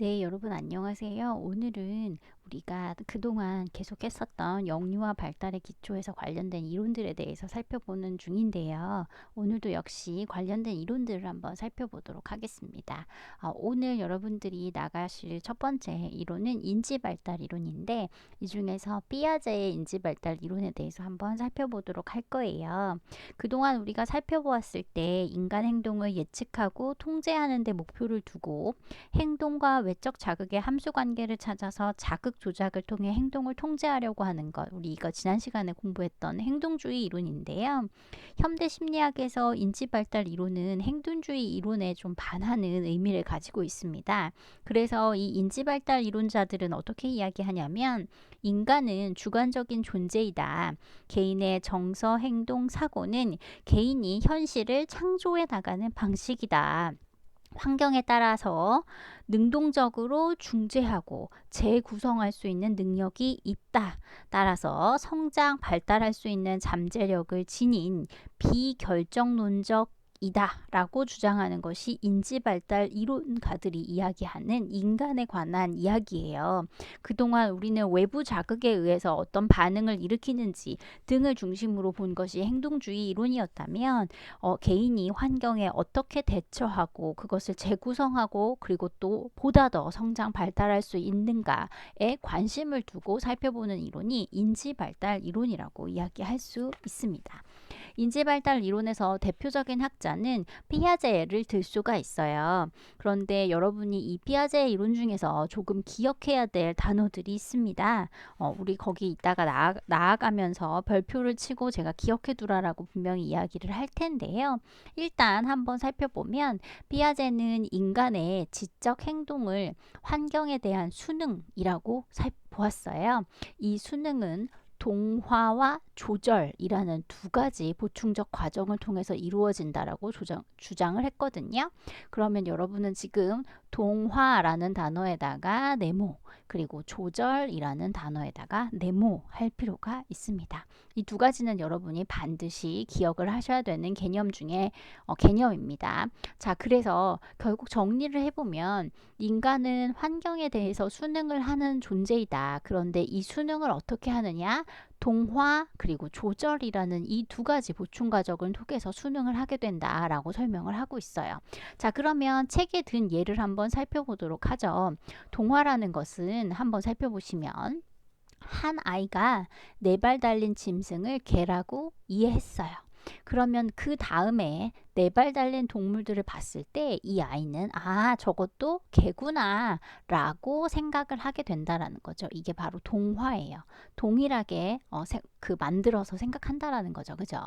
네, 여러분 안녕하세요. 오늘은 우리가 그동안 계속 했었던 영유아 발달의 기초에서 관련된 이론들에 대해서 살펴보는 중인데요. 오늘도 역시 관련된 이론들을 한번 살펴보도록 하겠습니다. 오늘 여러분들이 나가실 첫 번째 이론은 인지 발달 이론인데, 이 중에서 피아제의 인지 발달 이론에 대해서 한번 살펴보도록 할 거예요. 그동안 우리가 살펴보았을 때 인간 행동을 예측하고 통제하는 데 목표를 두고 행동과 외적 자극의 함수 관계를 찾아서 자극 조작을 통해 행동을 통제하려고 하는 것. 우리 이거 지난 시간에 공부했던 행동주의 이론인데요. 현대 심리학에서 인지 발달 이론은 행동주의 이론에 좀 반하는 의미를 가지고 있습니다. 그래서 이 인지 발달 이론자들은 어떻게 이야기하냐면 인간은 주관적인 존재이다. 개인의 정서, 행동, 사고는 개인이 현실을 창조해 나가는 방식이다. 환경에 따라서 능동적으로 중재하고 재구성할 수 있는 능력이 있다. 따라서 성장, 발달할 수 있는 잠재력을 지닌 비결정론적 이다 라고 주장하는 것이 인지발달 이론가들이 이야기하는 인간에 관한 이야기예요. 그동안 우리는 외부 자극에 의해서 어떤 반응을 일으키는지 등을 중심으로 본 것이 행동주의 이론이었다면 개인이 환경에 어떻게 대처하고 그것을 재구성하고 그리고 또 보다 더 성장 발달할 수 있는가에 관심을 두고 살펴보는 이론이 인지발달 이론이라고 이야기할 수 있습니다. 인지발달 이론에서 대표적인 학자는 피아제를 들 수가 있어요. 그런데 여러분이 이 피아제 이론 중에서 조금 기억해야 될 단어들이 있습니다. 우리 거기 이따가 나아가면서 별표를 치고 제가 기억해 두라라고 분명히 이야기를 할 텐데요. 일단 한번 살펴보면 피아제는 인간의 지적 행동을 환경에 대한 수능이라고 보았어요. 이 수능은 동화와 조절이라는 두 가지 보충적 과정을 통해서 이루어진다라고 주장을 했거든요. 그러면 여러분은 지금 동화라는 단어에다가 네모, 그리고 조절이라는 단어에다가 네모 할 필요가 있습니다. 이 두 가지는 여러분이 반드시 기억을 하셔야 되는 개념 중에 개념입니다. 자, 그래서 결국 정리를 해보면 인간은 환경에 대해서 수능을 하는 존재이다. 그런데 이 수능을 어떻게 하느냐? 동화 그리고 조절이라는 이 두 가지 보충 과정을 통해서 수능을 하게 된다라고 설명을 하고 있어요. 자, 그러면 책에 든 예를 한번 살펴보도록 하죠. 동화라는 것은 한번 살펴보시면 한 아이가 4발 달린 짐승을 개라고 이해했어요. 그러면 그 다음에 4발 달린 동물들을 봤을 때 이 아이는 저것도 개구나 라고 생각을 하게 된다라는 거죠. 이게 바로 동화예요. 동일하게 만들어서 생각한다라는 거죠. 그죠?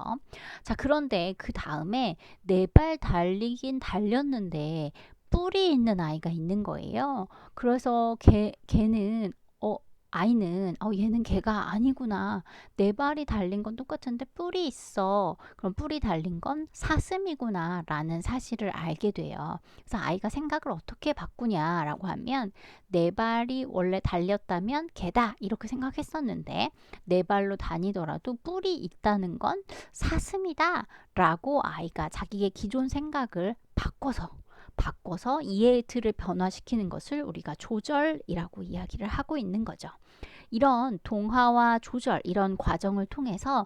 자, 그런데 그 다음에 4발 달리긴 달렸는데 뿔이 있는 아이가 있는 거예요. 그래서 걔는 아이는 얘는 개가 아니구나. 4발이 달린 건 똑같은데 뿔이 있어. 그럼 뿔이 달린 건 사슴이구나 라는 사실을 알게 돼요. 그래서 아이가 생각을 어떻게 바꾸냐라고 하면 4발이 원래 달렸다면 개다 이렇게 생각했었는데 4발로 다니더라도 뿔이 있다는 건 사슴이다 라고 아이가 자기의 기존 생각을 바꿔서 이해의 틀을 변화시키는 것을 우리가 조절이라고 이야기를 하고 있는 거죠. 이런 동화와 조절 이런 과정을 통해서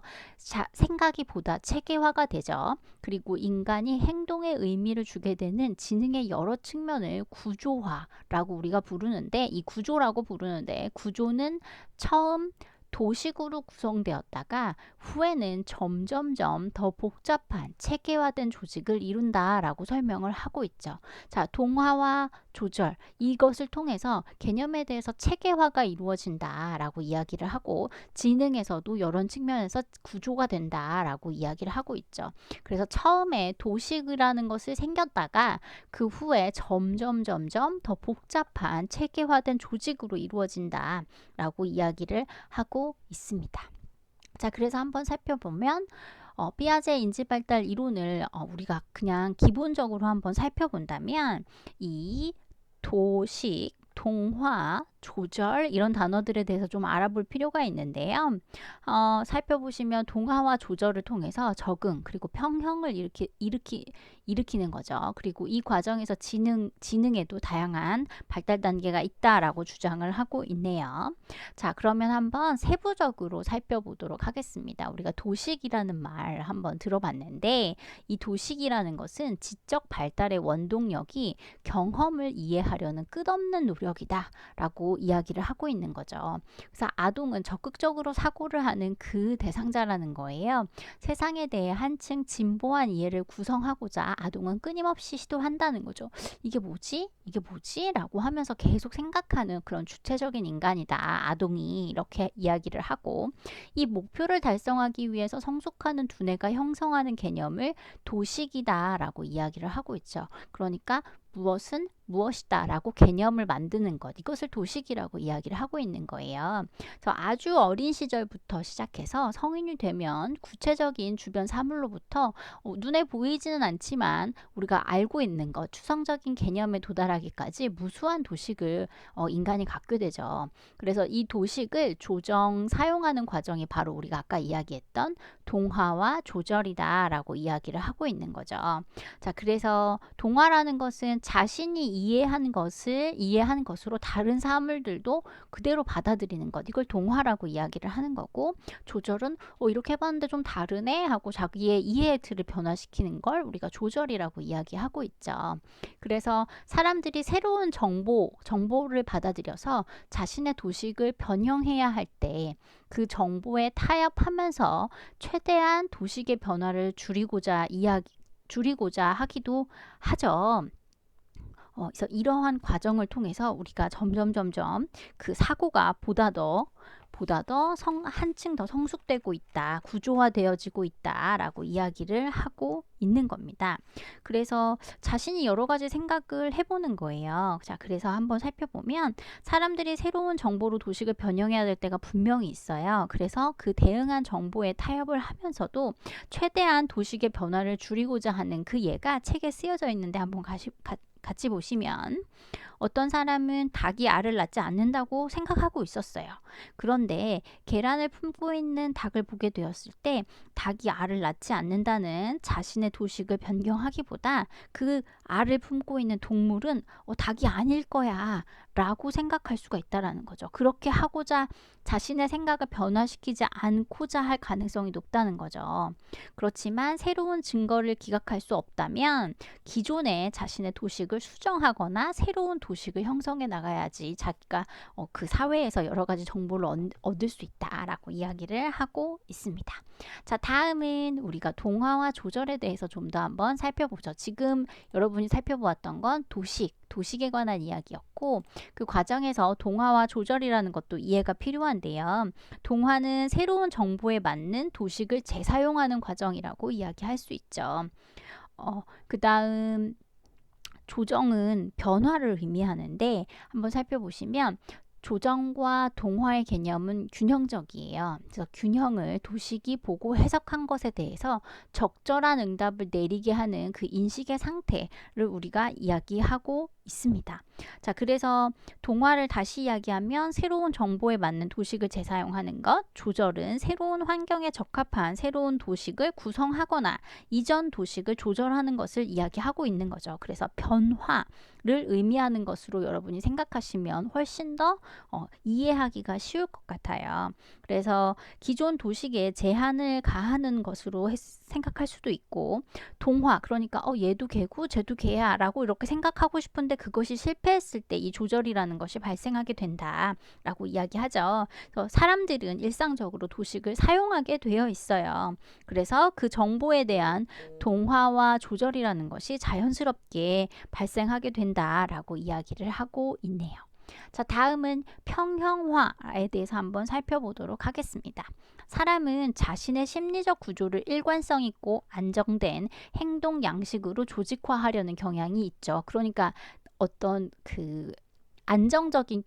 생각이 보다 체계화가 되죠. 그리고 인간이 행동에 의미를 주게 되는 지능의 여러 측면을 구조화라고 우리가 부르는데 이 구조라고 부르는데 구조는 처음 도식으로 구성되었다가 후에는 점점점 더 복잡한 체계화된 조직을 이룬다라고 설명을 하고 있죠. 자, 동화와 조절 이것을 통해서 개념에 대해서 체계화가 이루어진다라고 이야기를 하고 지능에서도 여러 측면에서 구조가 된다라고 이야기를 하고 있죠. 그래서 처음에 도식이라는 것이 생겼다가 그 후에 점점 더 복잡한 체계화된 조직으로 이루어진다라고 이야기를 하고 있습니다. 자, 그래서 한번 살펴보면 피아제 인지발달 이론을 우리가 그냥 기본적으로 한번 살펴본다면 이 도식, 동화, 조절 이런 단어들에 대해서 좀 알아볼 필요가 있는데요. 살펴보시면 동화와 조절을 통해서 적응 그리고 평형을 일으키는 거죠. 그리고 이 과정에서 지능에도 다양한 발달 단계가 있다라고 주장을 하고 있네요. 자, 그러면 한번 세부적으로 살펴보도록 하겠습니다. 우리가 도식이라는 말 한번 들어봤는데 이 도식이라는 것은 지적 발달의 원동력이 경험을 이해하려는 끝없는 노력이다 라고 이야기를 하고 있는 거죠. 그래서 아동은 적극적으로 사고를 하는 그 대상자라는 거예요. 세상에 대해 한층 진보한 이해를 구성하고자 아동은 끊임없이 시도한다는 거죠. 이게 뭐지? 이게 뭐지? 라고 하면서 계속 생각하는 그런 주체적인 인간이다. 아동이 이렇게 이야기를 하고 이 목표를 달성하기 위해서 성숙하는 두뇌가 형성하는 개념을 도식이다 라고 이야기를 하고 있죠. 그러니까 무엇은 무엇이다 라고 개념을 만드는 것, 이것을 도식이라고 이야기를 하고 있는 거예요. 그래서 아주 어린 시절부터 시작해서 성인이 되면 구체적인 주변 사물로부터 눈에 보이지는 않지만 우리가 알고 있는 것, 추상적인 개념에 도달하기까지 무수한 도식을 인간이 갖게 되죠. 그래서 이 도식을 사용하는 과정이 바로 우리가 아까 이야기했던 동화와 조절이다 라고 이야기를 하고 있는 거죠. 자, 그래서 동화라는 것은 자신이 이해한 것으로 다른 사물들도 그대로 받아들이는 것, 이걸 동화라고 이야기를 하는 거고, 조절은 이렇게 해봤는데 좀 다르네 하고 자기의 이해의 틀을 변화시키는 걸 우리가 조절이라고 이야기하고 있죠. 그래서 사람들이 새로운 정보를 받아들여서 자신의 도식을 변형해야 할 때 그 정보에 타협하면서 최대한 도식의 변화를 줄이고자 하기도 하죠. 그래서 이러한 과정을 통해서 우리가 점점 그 사고가 한층 더 성숙되고 있다, 구조화되어지고 있다라고 이야기를 하고 있는 겁니다. 그래서 자신이 여러 가지 생각을 해보는 거예요. 자, 그래서 한번 살펴보면 사람들이 새로운 정보로 도식을 변형해야 될 때가 분명히 있어요. 그래서 그 대응한 정보에 타협을 하면서도 최대한 도식의 변화를 줄이고자 하는 그 예가 책에 쓰여져 있는데 한번 같이 보시면 어떤 사람은 닭이 알을 낳지 않는다고 생각하고 있었어요. 그런데 계란을 품고 있는 닭을 보게 되었을 때 닭이 알을 낳지 않는다는 자신의 도식을 변경하기보다 그 알을 품고 있는 동물은 닭이 아닐 거야 라고 생각할 수가 있다라는 거죠. 그렇게 하고자 자신의 생각을 변화시키지 않고자 할 가능성이 높다는 거죠. 그렇지만 새로운 증거를 기각할 수 없다면 기존의 자신의 도식을 수정하거나 새로운 도식을 형성해 나가야지 자기가 그 사회에서 여러 가지 정보를 얻을 수 있다라고 이야기를 하고 있습니다. 자, 다음은 우리가 동화와 조절에 대해서 좀 더 한번 살펴보죠. 지금 여러분이 살펴보았던 건 도식에 관한 이야기였고, 그 과정에서 동화와 조절이라는 것도 이해가 필요한데요. 동화는 새로운 정보에 맞는 도식을 재사용하는 과정이라고 이야기할 수 있죠. 그 다음 조정은 변화를 의미하는데 한번 살펴보시면 조정과 동화의 개념은 균형적이에요. 그래서 균형을 도식이 보고 해석한 것에 대해서 적절한 응답을 내리게 하는 그 인식의 상태를 우리가 이야기하고 있습니다. 자, 그래서 동화를 다시 이야기하면 새로운 정보에 맞는 도식을 재사용하는 것, 조절은 새로운 환경에 적합한 새로운 도식을 구성하거나 이전 도식을 조절하는 것을 이야기하고 있는 거죠. 그래서 변화를 의미하는 것으로 여러분이 생각하시면 훨씬 더 이해하기가 쉬울 것 같아요. 그래서 기존 도식에 제한을 가하는 것으로 생각할 수도 있고, 동화, 그러니까 얘도 개고 쟤도 개야 라고 이렇게 생각하고 싶은데 그것이 실패했을 때 이 조절이라는 것이 발생하게 된다라고 이야기하죠. 그래서 사람들은 일상적으로 도식을 사용하게 되어 있어요. 그래서 그 정보에 대한 동화와 조절이라는 것이 자연스럽게 발생하게 된다라고 이야기를 하고 있네요. 자, 다음은 평형화에 대해서 한번 살펴보도록 하겠습니다. 사람은 자신의 심리적 구조를 일관성 있고 안정된 행동 양식으로 조직화하려는 경향이 있죠. 그러니까 어떤 그 안정적인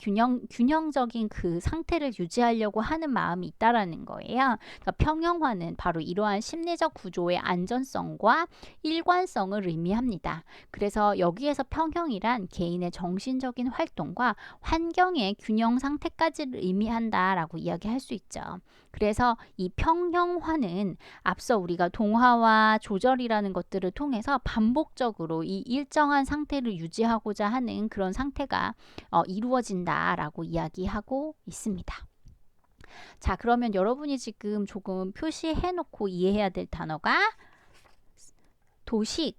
균형적인 그 상태를 유지하려고 하는 마음이 있다라는 거예요. 그러니까 평형화는 바로 이러한 심리적 구조의 안전성과 일관성을 의미합니다. 그래서 여기에서 평형이란 개인의 정신적인 활동과 환경의 균형 상태까지를 의미한다라고 이야기할 수 있죠. 그래서 이 평형화는 앞서 우리가 동화와 조절이라는 것들을 통해서 반복적으로 이 일정한 상태를 유지하고자 하는 그런 상태가 이루어진다라고 이야기하고 있습니다. 자, 그러면 여러분이 지금 조금 표시해 놓고 이해해야 될 단어가 도식,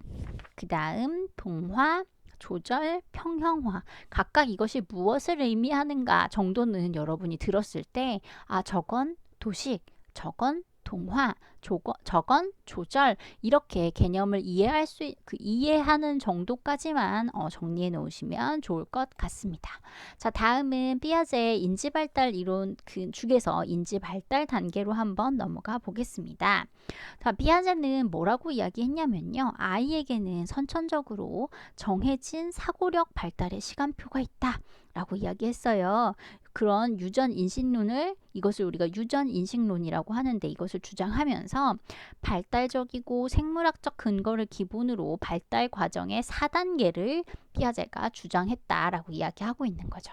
그 다음 동화, 조절, 평형화. 각각 이것이 무엇을 의미하는가 정도는 여러분이 들었을 때, 아, 저건 도식, 저건 동화, 저건 조절, 이렇게 개념을 이해하는 정도까지만 정리해 놓으시면 좋을 것 같습니다. 자, 다음은 피아제의 인지발달 이론 그 중에서 인지발달 단계로 한번 넘어가 보겠습니다. 자, 피아제는 뭐라고 이야기했냐면요. 아이에게는 선천적으로 정해진 사고력 발달의 시간표가 있다 라고 이야기했어요. 그런 이것을 우리가 유전인식론이라고 하는데, 이것을 주장하면서 발달적이고 생물학적 근거를 기본으로 발달 과정의 4단계를 피아제가 주장했다라고 이야기하고 있는 거죠.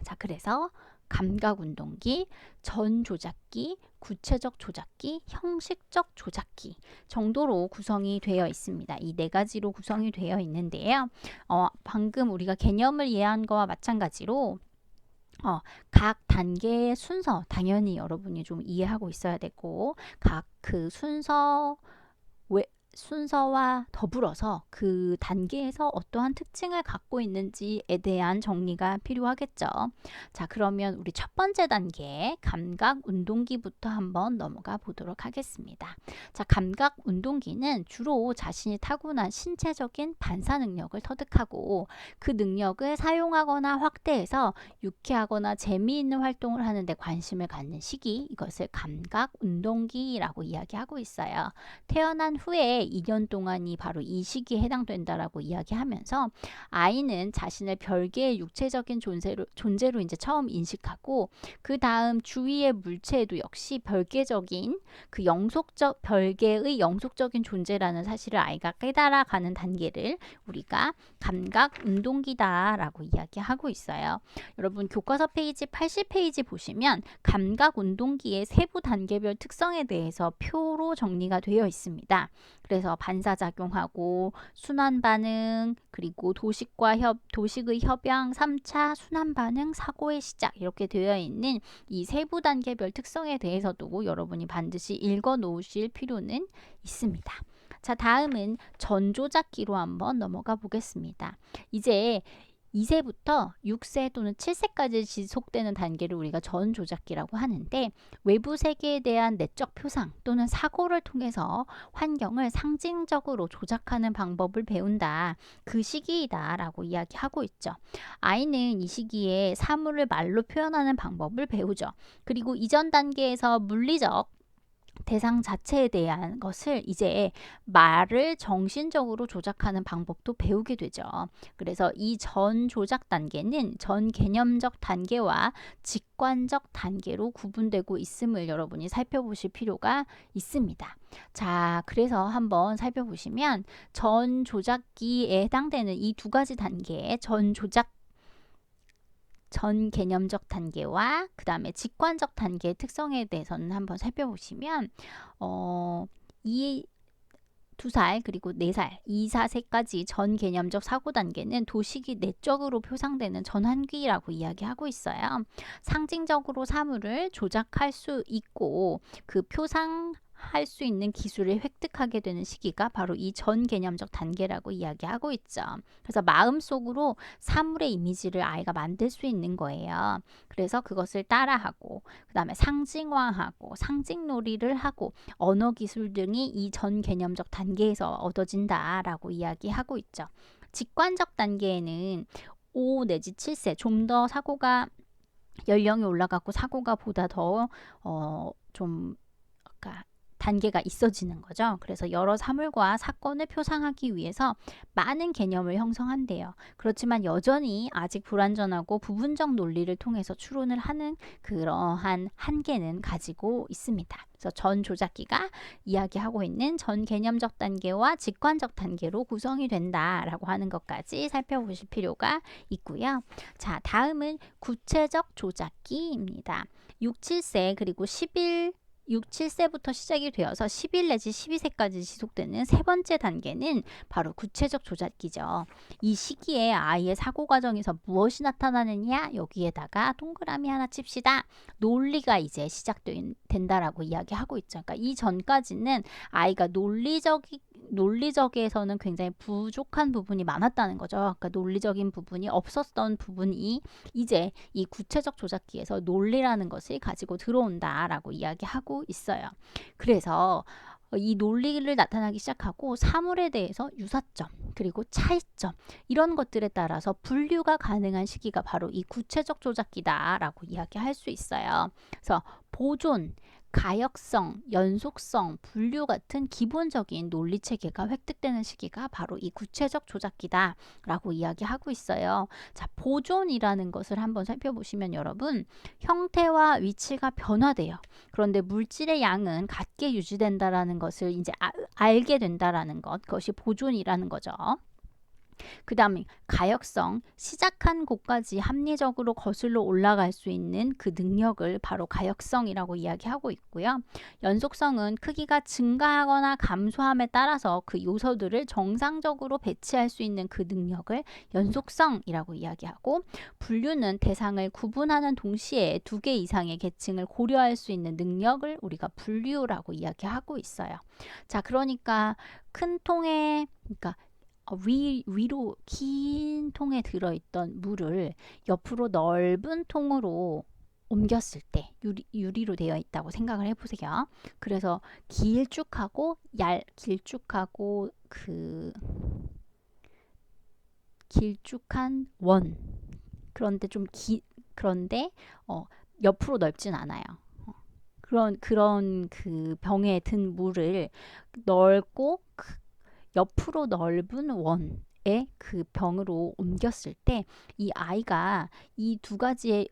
자, 그래서 감각운동기, 전조작기, 구체적 조작기, 형식적 조작기 정도로 구성이 되어 있습니다. 이 네 가지로 구성이 되어 있는데요. 방금 우리가 개념을 이해한 거와 마찬가지로 각 단계의 순서 당연히 여러분이 좀 이해하고 있어야 되고, 각 그 순서와 더불어서 그 단계에서 어떠한 특징을 갖고 있는지에 대한 정리가 필요하겠죠. 자, 그러면 우리 첫 번째 단계 감각 운동기부터 한번 넘어가 보도록 하겠습니다. 자, 감각 운동기는 주로 자신이 타고난 신체적인 반사 능력을 터득하고 그 능력을 사용하거나 확대해서 유쾌하거나 재미있는 활동을 하는데 관심을 갖는 시기, 이것을 감각 운동기라고 이야기하고 있어요. 태어난 후에 2년 동안이 바로 이 시기에 해당된다라고 이야기하면서 아이는 자신을 별개의 육체적인 존재로 이제 처음 인식하고, 그 다음 주위의 물체에도 역시 별개의 영속적인 존재라는 사실을 아이가 깨달아가는 단계를 우리가 감각 운동기다라고 이야기하고 있어요. 여러분 교과서 페이지 80페이지 보시면 감각 운동기의 세부 단계별 특성에 대해서 표로 정리가 되어 있습니다. 그래서 반사작용하고 순환반응, 그리고 도식의 협양, 3차 순환반응, 사고의 시작, 이렇게 되어 있는 이 세부 단계별 특성에 대해서도 여러분이 반드시 읽어 놓으실 필요는 있습니다. 자, 다음은 전조작기로 한번 넘어가 보겠습니다. 이제 2세부터 6세 또는 7세까지 지속되는 단계를 우리가 전조작기라고 하는데, 외부 세계에 대한 내적 표상 또는 사고를 통해서 환경을 상징적으로 조작하는 방법을 배운다. 그 시기이다 라고 이야기하고 있죠. 아이는 이 시기에 사물을 말로 표현하는 방법을 배우죠. 그리고 이전 단계에서 물리적 대상 자체에 대한 것을 이제 말을 정신적으로 조작하는 방법도 배우게 되죠. 그래서 이 전 조작 단계는 전 개념적 단계와 직관적 단계로 구분되고 있음을 여러분이 살펴보실 필요가 있습니다. 자, 그래서 한번 살펴보시면 전 조작기에 해당되는 이 두 가지 단계, 전 개념적 단계와 그 다음에 직관적 단계의 특성에 대해서는 한번 살펴보시면 이 2살 그리고 4살, 2, 4세까지 전 개념적 사고 단계는 도식이 내적으로 표상되는 전환기라고 이야기하고 있어요. 상징적으로 사물을 조작할 수 있고 그 표상할 수 있는 기술을 획득하게 되는 시기가 바로 이 전 개념적 단계라고 이야기하고 있죠. 그래서 마음속으로 사물의 이미지를 아이가 만들 수 있는 거예요. 그래서 그것을 따라하고 그 다음에 상징화하고 상징놀이를 하고 언어 기술 등이 이 전 개념적 단계에서 얻어진다라고 이야기하고 있죠. 직관적 단계에는 5 내지 7세 좀 더 사고가 연령이 올라가고 사고가 보다 더 좀 단계가 있어지는 거죠. 그래서 여러 사물과 사건을 표상하기 위해서 많은 개념을 형성한대요. 그렇지만 여전히 아직 불완전하고 부분적 논리를 통해서 추론을 하는 그러한 한계는 가지고 있습니다. 그래서 전 조작기가 이야기하고 있는 전 개념적 단계와 직관적 단계로 구성이 된다라고 하는 것까지 살펴보실 필요가 있고요. 자, 다음은 구체적 조작기입니다. 6, 7세 그리고 6, 7세부터 시작이 되어서 11 내지 12세까지 지속되는 세 번째 단계는 바로 구체적 조작기죠. 이 시기에 아이의 사고 과정에서 무엇이 나타나느냐, 여기에다가 동그라미 하나 칩시다. 논리가 이제 시작된다라고 이야기하고 있죠. 그러니까 이 전까지는 아이가 논리적에서는 굉장히 부족한 부분이 많았다는 거죠. 그러니까 논리적인 부분이 없었던 부분이 이제 이 구체적 조작기에서 논리라는 것을 가지고 들어온다라고 이야기하고 있어요. 그래서 이 논리를 나타나기 시작하고 사물에 대해서 유사점 그리고 차이점 이런 것들에 따라서 분류가 가능한 시기가 바로 이 구체적 조작기다라고 이야기할 수 있어요. 그래서 보존, 가역성, 연속성, 분류 같은 기본적인 논리 체계가 획득되는 시기가 바로 이 구체적 조작기다라고 이야기하고 있어요. 자, 보존이라는 것을 한번 살펴보시면 여러분, 형태와 위치가 변화돼요. 그런데 물질의 양은 같게 유지된다라는 것을 이제 알게 된다라는 것, 그것이 보존이라는 거죠. 그 다음에 가역성, 시작한 곳까지 합리적으로 거슬러 올라갈 수 있는 그 능력을 바로 가역성이라고 이야기하고 있고요. 연속성은 크기가 증가하거나 감소함에 따라서 그 요소들을 정상적으로 배치할 수 있는 그 능력을 연속성이라고 이야기하고, 분류는 대상을 구분하는 동시에 두 개 이상의 계층을 고려할 수 있는 능력을 우리가 분류라고 이야기하고 있어요. 자, 그러니까 큰 통에, 그러니까 위로 긴 통에 들어있던 물을 옆으로 넓은 통으로 옮겼을 때 유리로 되어 있다고 생각을 해보세요. 그래서 길쭉하고 그 길쭉한 원, 그런데 그런데 옆으로 넓진 않아요. 그런 그 병에 든 물을 넓고 옆으로 넓은 원의 그 병으로 옮겼을 때 이 아이가 이 두 가지의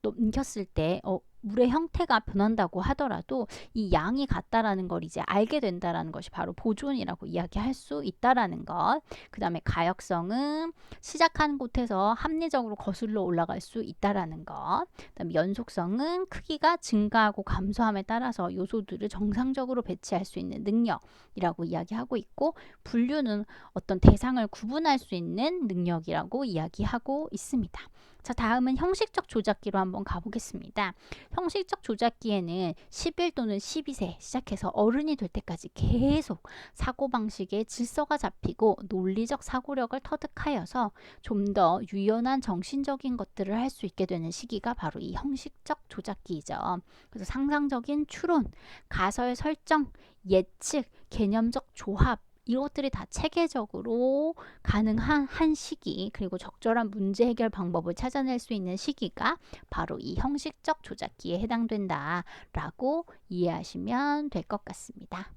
옮겼을 때 물의 형태가 변한다고 하더라도 이 양이 같다라는 걸 이제 알게 된다라는 것이 바로 보존이라고 이야기할 수 있다라는 것. 그 다음에 가역성은 시작한 곳에서 합리적으로 거슬러 올라갈 수 있다라는 것. 그 다음에 연속성은 크기가 증가하고 감소함에 따라서 요소들을 정상적으로 배치할 수 있는 능력이라고 이야기하고 있고, 분류는 어떤 대상을 구분할 수 있는 능력이라고 이야기하고 있습니다. 자, 다음은 형식적 조작기로 한번 가보겠습니다. 형식적 조작기에는 11 또는 12세 시작해서 어른이 될 때까지 계속 사고방식에 질서가 잡히고 논리적 사고력을 터득하여서 좀 더 유연한 정신적인 것들을 할 수 있게 되는 시기가 바로 이 형식적 조작기이죠. 그래서 상상적인 추론, 가설 설정, 예측, 개념적 조합, 이것들이 다 체계적으로 가능한 한 시기, 그리고 적절한 문제 해결 방법을 찾아낼 수 있는 시기가 바로 이 형식적 조작기에 해당된다라고 이해하시면 될 것 같습니다.